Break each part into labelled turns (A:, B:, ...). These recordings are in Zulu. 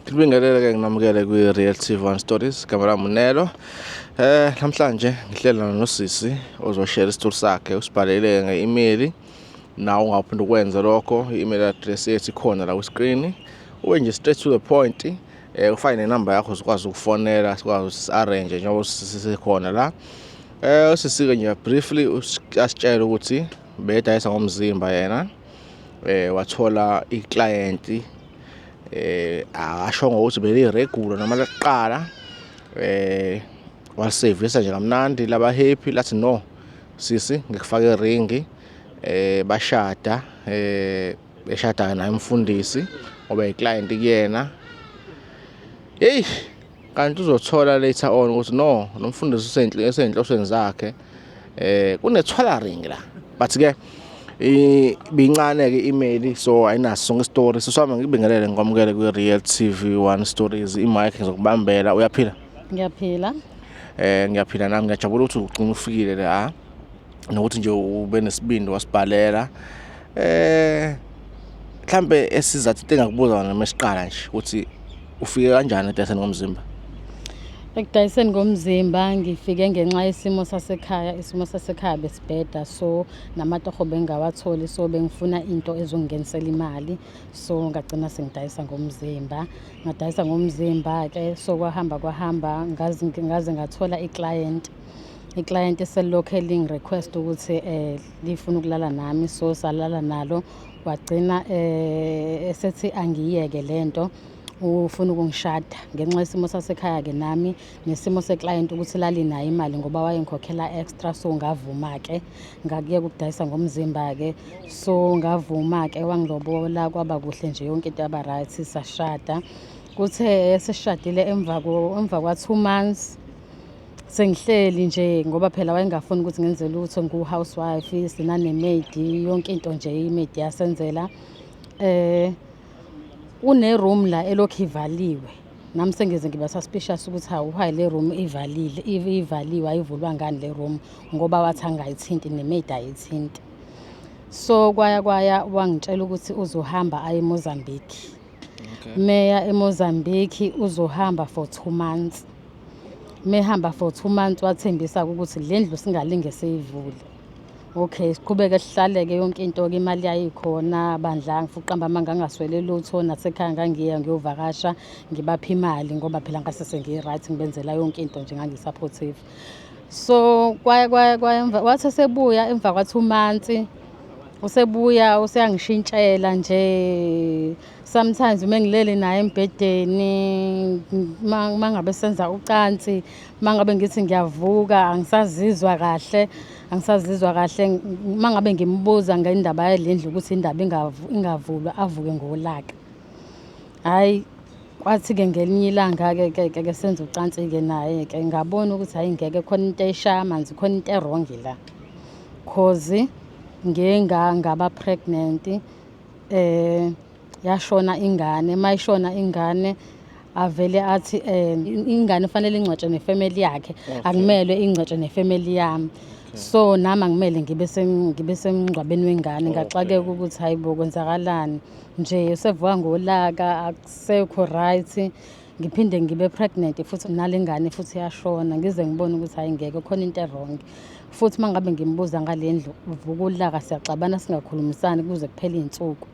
A: Ngibingelele-ke nginamukele kwi-Real TV 1 Stories, igama lami uNelo. Namhlanje ngihlela nosisi ozoshare isithulu sakhe, usibhalele nge-email. Nawe ungaphinda ukwenza lokho, i-email address yethu ikhona la ku-screen. Ube nje straight to the point, ufake nenamba yakho uzokwazi ukufonela, sikwazi usi-arrange njengoba sisekhona la. Usisi-ke nje briefly asitshele ukuthi bedayisa ngomzimba yena, wathola i-client asho ngokuthi beliregular noma leqala, walisevisa nje kamnandi laba happy, lathi no sisi ngikufaka iringi, bashada, eshada naye umfundisi ngoba i-client kuyena. Hey, kanti uzothola later on ukuthi no nomfundisi usenhlosweni zakhe, kunethwala ring la, but ke bincane ke email, so ayinaso sonke story. Siswami ngibingelele ngikwamukele kwi-Real TV 1 Stories, i-mic ngizokubambela. Uyaphila?
B: Ngiyaphila.
A: Ngiyaphila nami, ngiyajabula ukuthi ugcina ufikile la, nokuthi nje ube nesibindi wasibhalela. Mhlambe esizathu into engakubuza noma esiqala nje ukuthi ufike kanjani edayiseni ngomzimba?
B: Ekudayiseni ngomzimba ngifike ngenxa yesimo sasekhaya. Isimo sasekhaya besibheda, so namatoho bengawatholi, so bengifuna into ezongingenisela imali, so ngagcina sengidayisa ngomzimba. Ngadayisa ngomzimba ke, so kwahamba ngaze ngathola i-client eselokhe request ukuthi lifuna ukulala nami, so salala nalo. Wagcina esethi angiyeke lento, ufuna ukungishada ngenxa yesimo sasekhaya ke nami nesimo se-client ukuthi lali nayo imali ngoba wayengikhokhela extra, so ngavuma ke ngakuyeka ukudayisa ngomzimba ke, so ngavuma ke wangilobola, kwaba kuhle nje yonke into yaba right, sashada. Kuthe sesishadile emva kwa 2 months sengihleli nje ngoba phela wayengafuni ukuthi ngenze lutho, ngu-housewife, sinane-maid, yonke into nje i-maid yasenzela. Une-room la elokhu ivaliwe, nami sengize ngiba suspicious ukuthi why le room ivaliwe, ayivulwa ngani le room ngoba wathi angayithinti ne-maid ayithinti. So kwaya wangitshela ukuthi uzohamba aye eMozambique. Meya eMozambique uzohamba for 2 months. Mehamba for 2 months wathembisa ukuthi le ndlu singalinge seyivule. Okay, siqhubeke sihlaleke yonke into ke, imali yayikhona, bandla futhi qamba manga ngaswele lutho, nasekhaya ngangiya ngiyovakasha ngibapha imali ngoba phela ngase sengi-right, ngibenzela yonke into nje, ngangi-supportive. So kwaya wathi sebuya emva kwa 2 months usebuya useyangishintshela nje. Sometimes mengilele naye embedeni, mangabe senza ucansi, mangabe ngithi ngiyavuka angisazizwa kahle, mangabe ngimbuza ngendaba yalendlu ukuthi indaba ingavulwa avuke ngolaka. Hayi, kwathi ke ngelinye ilanga ke senza ucansi ke naye ke ngabona ukuthi hayi ngeke khona into eshaya amanzi, khona into wrong la, cause ngaba pregnant. Yashona ingane, mayishona ingane avele athi ingane fanele ingcwatshwe nefamily yakhe, akumele ingcwatshwe nefamily yami. So nami angimele ngibe semngcwabeni wengane. Ngaxakeka ukuthi hayibo kwenzakalani nje, usevuka ngolaka, akusekho right, ngiphinde ngibe pregnant futhi nalengane futhi yashona. Ngize ngibone ukuthi hayi ngeke khona into wrong. Futhi mangabe ngimbuza ngalendlu uvuka ulaka, siyaxabana singakhulumisani kuze kuphele izinsuku,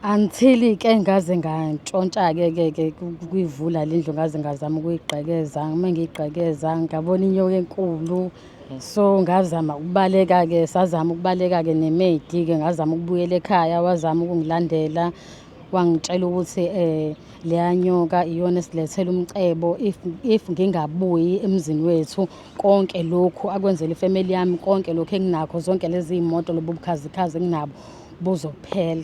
B: until ke ngaze ngantshontsha ke kuyivula lendlu, ngaze ngazama ukuyigqekeza. Mengiyigqekeza ngabona inyoka enkulu, so ngazama ukubaleka ke, sazama ukubaleka ke ne-maid ke, ngazama ukubuyela ekhaya, wazama ukungilandela, wangitshela ukuthi leya nyoka iyona esilethela umcebo, if ngingabuyi emzini wethu konke lokhu akwenzela ifamily yami, konke lokhu enginakho, zonke lezi imoto, lobo bukhazikhazi enginabo buzophela.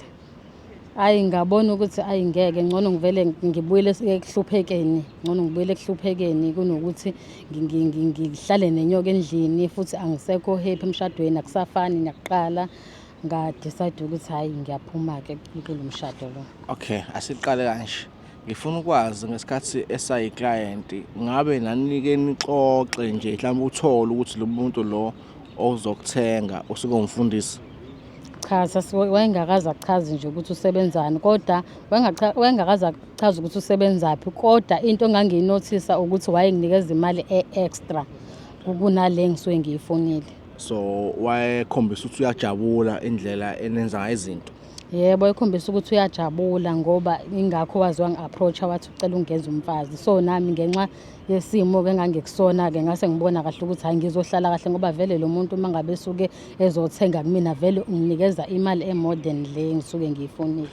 B: Hayi ngabona ukuthi ayingeke, ngcono ngivele ngibuyele ekuhluphekeni kunokuthi ngihlale nenyoka endlini futhi angisekho happy emshadweni, akusafani nakuqala. Nga-decide ukuthi hayi ngiyaphuma ke kulo mshado lo.
A: Okay, asiqale kanje. Ngifuna ukwazi ngesikhathi esayi-client, ngabe nanike nixoxe nje mhlawumbe uthole ukuthi lo muntu lo ozokuthenga usuke umfundisi?
B: Cha, wayengakaze achaze nje ukuthi usebenzani, kodwa wayengakaze achaze ukuthi usebenzaphi, kodwa into engangiyinothisa ukuthi wayenginikeza imali extra kunale ngisuke ngiyifonile.
A: So wayekhombisa ukuthi uyajabula indlela enenza ngayo izinto.
B: Yebo, ekhombisa ukuthi uyajabula ngoba ingakho wazi wangi-approach-a wathi ucela ungenza umfazi. So nami ngenxa yesimo-ke engangikusona-ke ngase ngibona kahle ukuthi hayi ngizohlala kahle ngoba vele lo muntu uma ngabe esuke ezothenga kumina vele unginikeza imali more than le ngisuke ngiyifonile.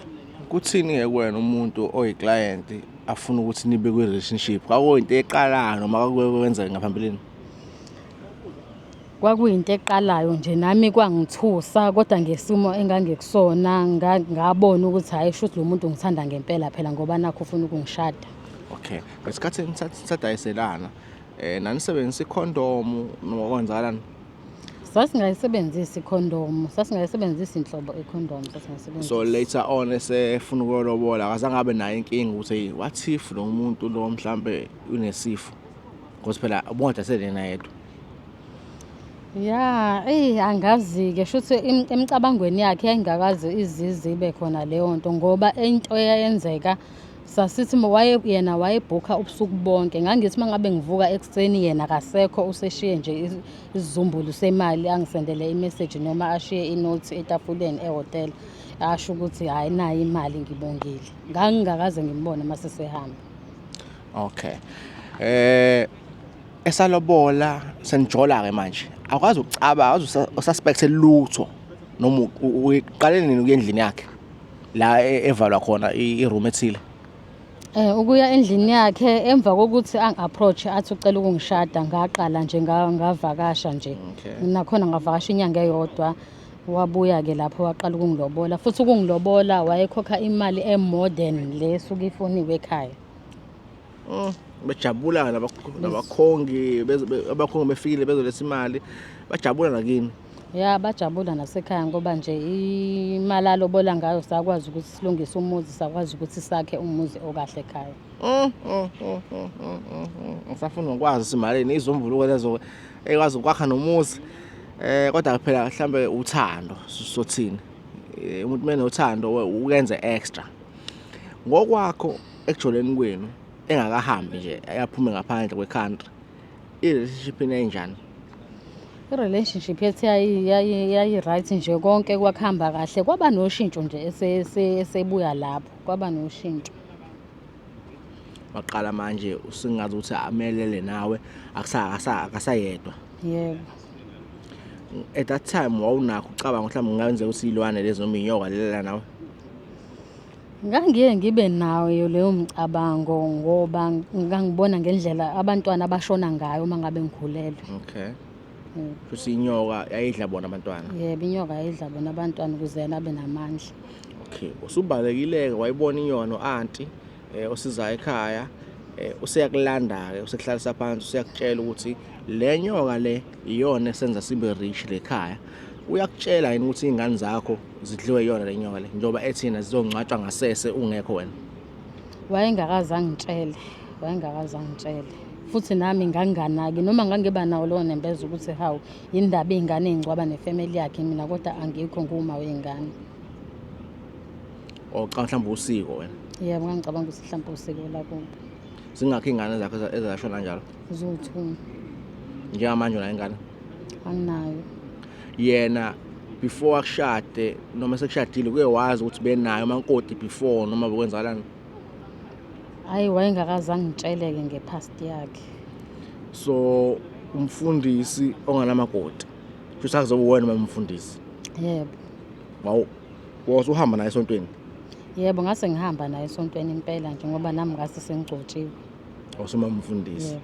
A: Kuthini-ke kuwena umuntu oyi-client afuna ukuthi nibe kwi-relationship? Kwakuyinto eqalayo noma kwenzeka ngaphambilini?
B: Kwakuyinto eqalayo nje nami kwangithusa, kodwa ngesimo engangikusona ngabona ukuthi hayi shuthi lo muntu ngithanda ngempela phela ngoba nakho ufuna ukungishada.
A: Okay, ngesikhathi nisadayiselana nanisebenzisa ikhondomu noma kwenzakalani?
B: Sasingayisebenzisi ikhondomu, sasingayisebenzisi inhlobo ikhondomu, sasingayisebenzisi.
A: So later on esefuna ukuyolobola akazange abe nayo inkinga ukuthi what if lo muntu lo mhlambe unesifo? Because phela ubungadasele yena yedwa.
B: Ya, angazi-ke shuthi emcabangweni yakhe yayingakaze izize ibe khona leyo nto ngoba into eyayenzeka sasithi yena wayebhukha ubusuku bonke. Ngangithi uma ngabe ngivuka ekuseni yena akasekho, useshiye nje isizumbulu semali angisendele imessage noma ashiye inothi etafuleni ehhotela asho ukuthi hayi nayo imali ngibongile. Ngangingakaze ngimbone mase sehamba.
A: Okay. Esalobola senijola-ke manje. Akwazi ukucaba, akwazi ususpect lutho noma uyiqale nini ukuya endlini yakhe la evalwa khona iroom ethile?
B: Ukuya endlini yakhe emva kokuthi angi-approach athi ucela ukungishada, ngaqala nje ngavakasha nje. Nakhona ngavakasha inyanga eyodwa. Wabuya-ke lapho waqala ukungilobola, futhi ukungilobola wayekhokha imali more than le esuke ifoniwe ekhaya.
A: Bejabula nabakhongi abakhongi befikile bezoletha imali, bajabula nakini?
B: Ya, bajabula nasekhaya ngoba nje imali alobola ngayo sakwazi ukuthi silungise umuzi, sakwazi ukuthi sakhe umuzi okahle ekhaya. Ngisafuna ukwazi imali izombuluko lezo ekwazi ukwakha nomuzi. Kodwa phela mhlambe uthando sothini. Umuntu menothando uyenze extra. Ngokwakho ekujoleni kwenu engakahambi nje ayaphume ngaphandle kwe-country, i-relationship enjani? I-relationship yethu yayi right nje, konke kwakuhamba kahle. Kwaba noshintsho nje esebuya lapho, kwaba noshintsho.
A: Waqala manje usingazi ukuthi amelele nawe akasayedwa.
B: Yebo.
A: At that time wawunakho ucabanga mhlawumbe ngenzeka ukuthi ilwane lezo noma inyoka lelela nawe?
B: Ngangiye ngibe nayo leyo mcabango ngoba ngangibona ngendlela abantwana abashona ngayo uma ngabe ngikhulelwe.
A: Okay. Futhi inyoka yayidla bona abantwana?
B: Yebo, inyoka yayidla bona abantwana ukuze yena abe namandla.
A: Okay, usubalekile-ke wayibona inyoka no-anti osizayo ekhaya, useyakulanda-ke usekuhlalisa phansi useyakutshela ukuthi le nyoka le iyona esenza sibe rich le khaya. Uyakutshela yini ukuthi izingane zakho zidliwe iyona le nyoka le njengoba ethina zizongcwatshwa ngasese ungekho wena?
B: Wayengakaze angitshele, futhi nami nganginganaki noma ngangiba nawo lowo nembeza ukuthi hawu indaba izingane ezingcwaba nefamily yakhe mina, kodwa angikho nguma wezingane.
A: Cha mhlawumbe usiko wena?
B: Yebo, ngangicabanga ukuthi mhlawumbe usiko lakho.
A: Zingakho izingane zakho ezashona njalo?
B: Ziwu-2.
A: Njengamanje unayo ingane?
B: Anginayo.
A: Yena before akushade noma sekushadile kuye wazi ukuthi benayo amankoti before noma bekwenzakalani?
B: Hayi, wayengakaze angitsheleke ngepast yakhe.
A: So umfundisi ongenamakoti futhi akuzobe wena noma umfundisi?
B: Yebo.
A: Wow, wasuhamba naye esontweni?
B: Yebo, ngase ngihamba naye esontweni impela nje ngoba nami ngase sengigcotshiwe.
A: Awusoma umfundisi?
B: Yebo.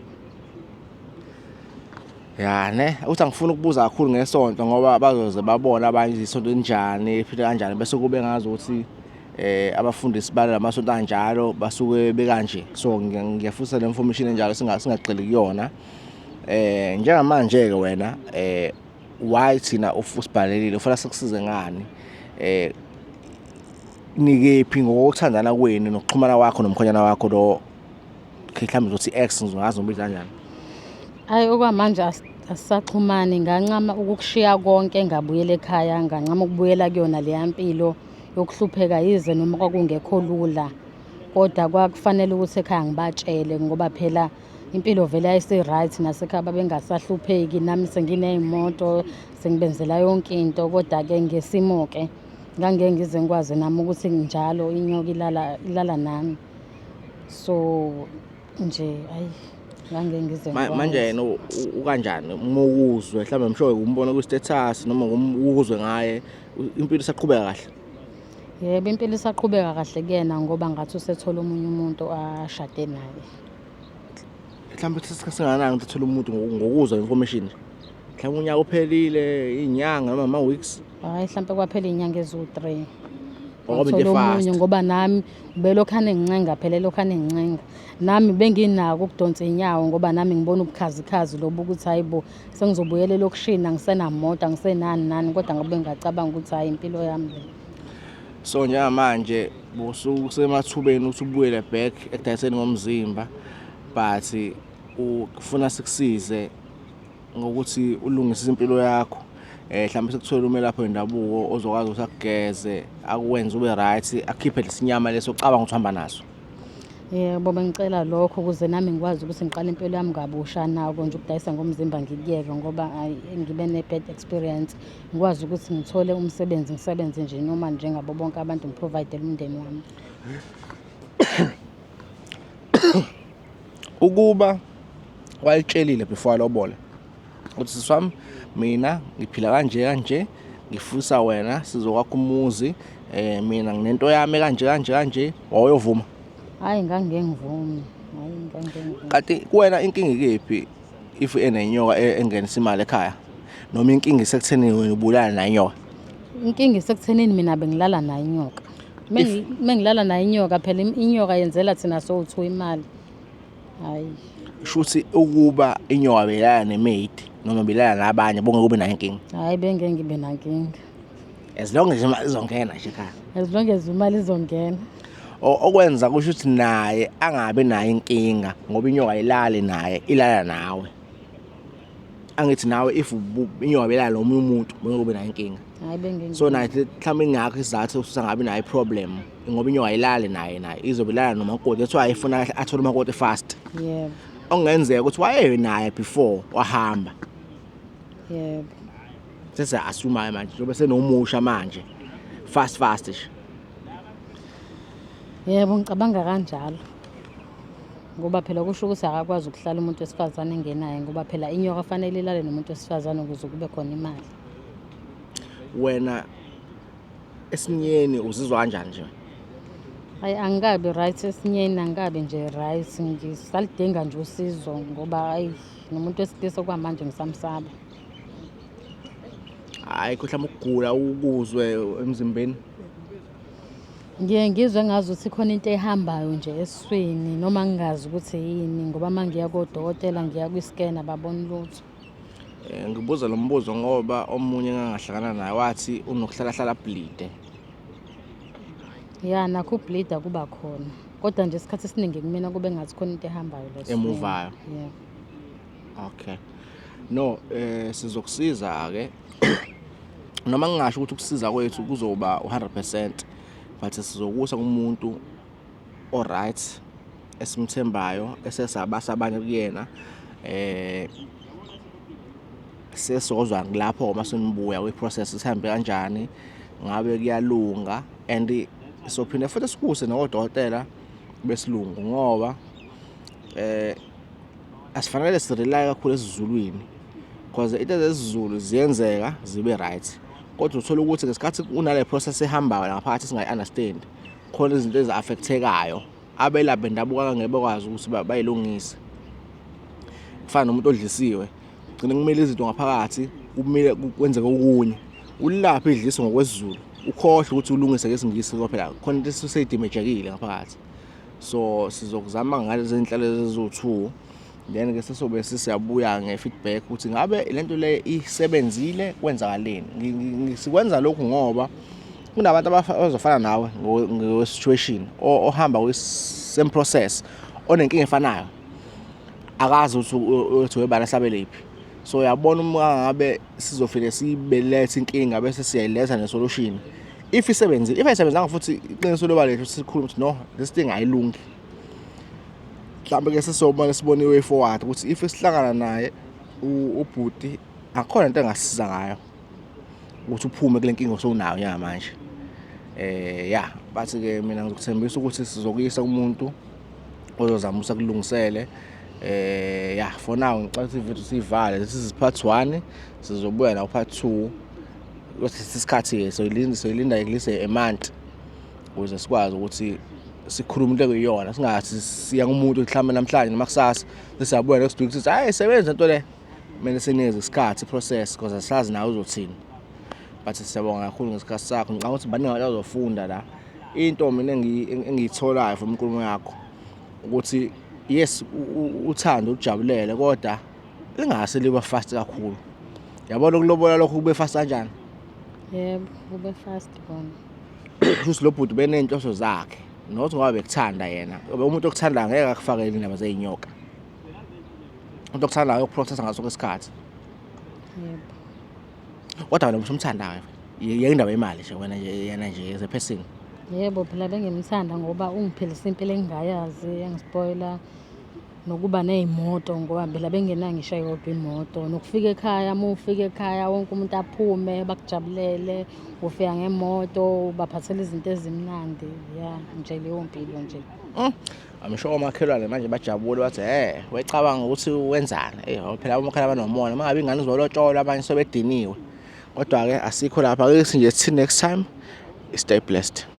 A: Ya ne, uthi angifuni ukubuza kakhulu ngesonto ngoba bazoze babona abanye isonto linjani phela kanjani bese kube ngazi ukuthi abafundisi balamasonto kanjalo basuke bekanje. So ngiyafisa le information enjalo singagxili kuyona. Njengamanje ke wena why thina usibhalelile ufuna sikusize ngani? Nikephi ngokuthandana kwenu nokuxhumana kwakho nomkhonyana wakho lo mhlambe uzothi ex ngizongazi umbiza kanjani?
B: Hayi, okwamanje Asisaxhumani, ngancama ukukushiya konke ngabuyela ekhaya, ngancama ukubuyela kuyona leya mpilo yokuhlupheka yize noma kwakungekho lula. Kodwa kwakufanele ukuthi ekhaya ngibatshele ngoba phela impilo vele yayise-right nasekhaya babengasahlupheki. Nami senginey'moto, sengibenzela yonke into, kodwa-ke ngesimo-ke ngangeke ngize ngikwazi nami ukuthi njalo inyoka ilala nami. So nje ayi ngangeke ngize ngikwazi.
A: Manje yena ukanjani uma ukuzwe mhlawumbe mshowe umbona ku-status noma ukuzwe ngaye impilo isaqhubeka kahle?
B: Yebo, impilo isaqhubeka kahle kuyena ngoba ngathi usethola omunye umuntu ashade naye.
A: Mhlawumbe isikhathi singakanani ukuthi athole umuntu ngokuzwa information? Mhlawumbe unyaka uphelile, inyanga noma ama-weeks?
B: Hhayi, mhlampe kwaphela iy'nyanga eziwu-3.
A: Ngoba into fast.
B: Ngoba nami belokhane ngincenga phela elokhane ngincenga. Nami benginako ukudonsa iy'nyawo ngoba nami ngibona ubukhazikhazi lobu ukuthi hayi bo sengizobuyela elokishini angisenamoto angisenani kodwa ngabe ngacabanga ukuthi hayi impilo yami le.
A: So njengamanje busemathubeni ukuthi ubuyele back ekudayiseni ngomzimba, but ufuna sikusize ngokuthi ulungise impilo yakho. Mhlawumbe sikuthola umelaphi wendabuko ozokwazi ukuthi akugeze, akwenze ube right, akhiphe lesinyama leso ocabanga ukuthi uhamba naso.
B: Yebo, bengicela lokho ukuze nami ngikwazi ukuthi ngiqale impilo yami kabusha nako nje ukudayisa ngomzimba ngikuyeke ngoba ngibe ne-bad experience. Ngikwazi ukuthi ngithole umsebenzi ngisebenze nje noma njengabo bonke abantu ngiprovide umndeni wami.
A: Ukuba walitshelile before alobola uthi sisi wami mina ngiphila kanje ngifisa wena sizokwakha umuzi, mina nginento yami kanje wawuyovuma?
B: Hayi ngangeke ngivume.
A: Kanti kuwena inkinga ikephi if enenyoka engenisa imali ekhaya noma inkinga isekutheni wena ubulala nayo inyoka?
B: Inkinga isekuthenini mina bengilala nayo inyoka. Mengilala nayo inyoka phela inyoka yenzela thina so-2 imali. Hayi.
A: Shuthi ukuba inyoka belala ne-maid noma belala nabanye bonke kube nayo inkinga?
B: Hayi bengeke ngibe nankinga.
A: As long as imali izongena nje ekhaya.
B: As long as imali izongena.
A: Okwenza kusho ukuthi naye angabe nayo inkinga ngoba inyoka ayilali naye, ilala nawe. Angithi nawe if inyoka belala nomunye umuntu bonke kube nayo inkinga.
B: Hayi bengeke.
A: So nathi mhlawumbe ingakho isizathu usangabi nayo problem ngoba inyoka ayilali naye izobelala nomakoti ethiwa ayifuna athole umakoti fast.
B: Yebo.
A: Okungenzeka ukuthi waye naye before wahamba.
B: Yebo.
A: Sese assume manje njobe senomusha manje fast nje.
B: Yebo, ngicabanga kanjalo. Ngoba phela kusho ukuthi akakwazi ukuhlala umuntu wesifazane engenayo ngoba phela inyoka fanele ilale nomuntu wesifazane ukuze kube khona imali.
A: Wena esinyeni uzizwa kanjani nje?
B: Hayi angikabi right esinyeni, angikabi nje right, ngisalidinga nje usizo ngoba hayi nomuntu wesilisa kwamanje ngisamsaba.
A: Hayi mhlawumbe ukugula ukuzwe emzimbeni?
B: Ngizwe ngazi ukuthi khona into ehambayo nje esiswini noma ngingazi ukuthi yini ngoba mangiya kodokotela ngiya kwi-scan ababoni lutho.
A: Ngibuza lo mbuzo ngoba omunye engangahlangana naye wathi unokuhlala bleed.
B: Ya nakho ubleed kuba khona. Kodwa nje isikhathi esiningi kumina kube ngathi khona into ehambayo la.
A: Emuvayo.
B: Yeah.
A: Okay. No, sizokusiza ke. Noma ngingasho ukuthi ukusiza kwethu kuzoba 100%, but sizokusa kumuntu alright esimthembayo esesabasa abanye kuyena. Sesozwa ngilapho uma senibuya kwi-process isihambe kanjani, ngabe kuyalunga and sophinde futhi sikuse nodokotela besilungu ngoba asifanele sirely kakhulu esizulwini because into zesizulu ziyenzeka zibe right, kodwa uthola ukuthi ngesikhathi unale process ehambayo ngaphakathi singayi-understand khona izinto ezi-affectekayo abelaphi bendabuko angeke bakwazi ukuthi bayilungise. Kufana nomuntu odlisiwe gcina kumele izinto ngaphakathi kumele kwenzeke okunye, ulaphi idliso ngokwesizulu ukhohle ukuthi ulungise ngesingisi ngoba phela khona into eseyidimejekile ngaphakathi. So sizokuzama ngalezi zinhlelo eziwu2 then ke sesobe siyabuya nge-feedback ukuthi ngabe lento le isebenzile kwenzakaleni. Sikwenza lokhu ngoba kunabantu abazofana nawe nge-situation ohamba kwi-same process onenkinga efanayo akazi ukuthi webala hlabelephi. So uyabona uma ngabe sizofike sibelethe inkinga bese siyayiletha nesolution. If isebenzile, if ayisebenzanga futhi iqiniso loba lethu sikhuluma ukuthi no, this thing ayilungi. Mhlawumbe ke sesiyobona sibone way forward ukuthi if sihlangana naye ubhuti akhona into engasiza ngayo ukuthi uphume kule nkinga osonayo njengamanje. Yeah, bathi ke mina ngizokuthembisa ukuthi sizokuyisa kumuntu ozozama ukusakulungisele. Yeah, for now ngicela ukuthi sivale, this is part 1, sizobuya na part 2. Ukuthi isikhathi soyilinda ikulise a month ukuze sikwazi ukuthi sikhulume into ekuyona, singathi siya kumuntu mhlawumbe namhlanje noma kusasa sisabuya next week sithi hayi sebenza into le. Kumele sinikeze isikhathi process because asazi nawe uzothini. But siyabonga kakhulu ngesikhathi sakho. Ngicabanga ukuthi baningi abantu bazofunda la. Into mina engiyitholayo from inkulumo yakho ukuthi yes uthando ujabulele kodwa lingase liba fast kakhulu. Yabona ukulobola lokho kube fast kanjani?
B: Yebo, kube fast bona.
A: Just lo bhuti benenhloso zakhe. Nothi ngoba bekuthanda yena. Umuntu okuthanda ngeke akufakele indaba zeinyoka. Umuntu okuthanda ukuprocessa ngaso kwesikhathi.
B: Yebo.
A: Kodwa wena umthandayo. Yindaba yemali nje wena nje yena nje as a person.
B: Yebo, phela bengimthanda ngoba ungiphilisa impilo engingayazi, yangispoila nokuba nezimoto ngoba phela bengenayo ngisho yodwa imoto. Nokufika ekhaya, uma ufika ekhaya wonke umuntu aphume bakujabulele, ufika ngemoto, baphathele izinto ezimnandi. Yeah, nje leyo mpilo nje.
A: Amsho omakhelwane manje bajabule bathi wecabanga ukuthi wenzani. Phela omakhelwane banomona, mangabe ingane izolotshola abanye sebediniwe. Kodwa ke asikho lapha, ake sinje sithi next time. Stay blessed.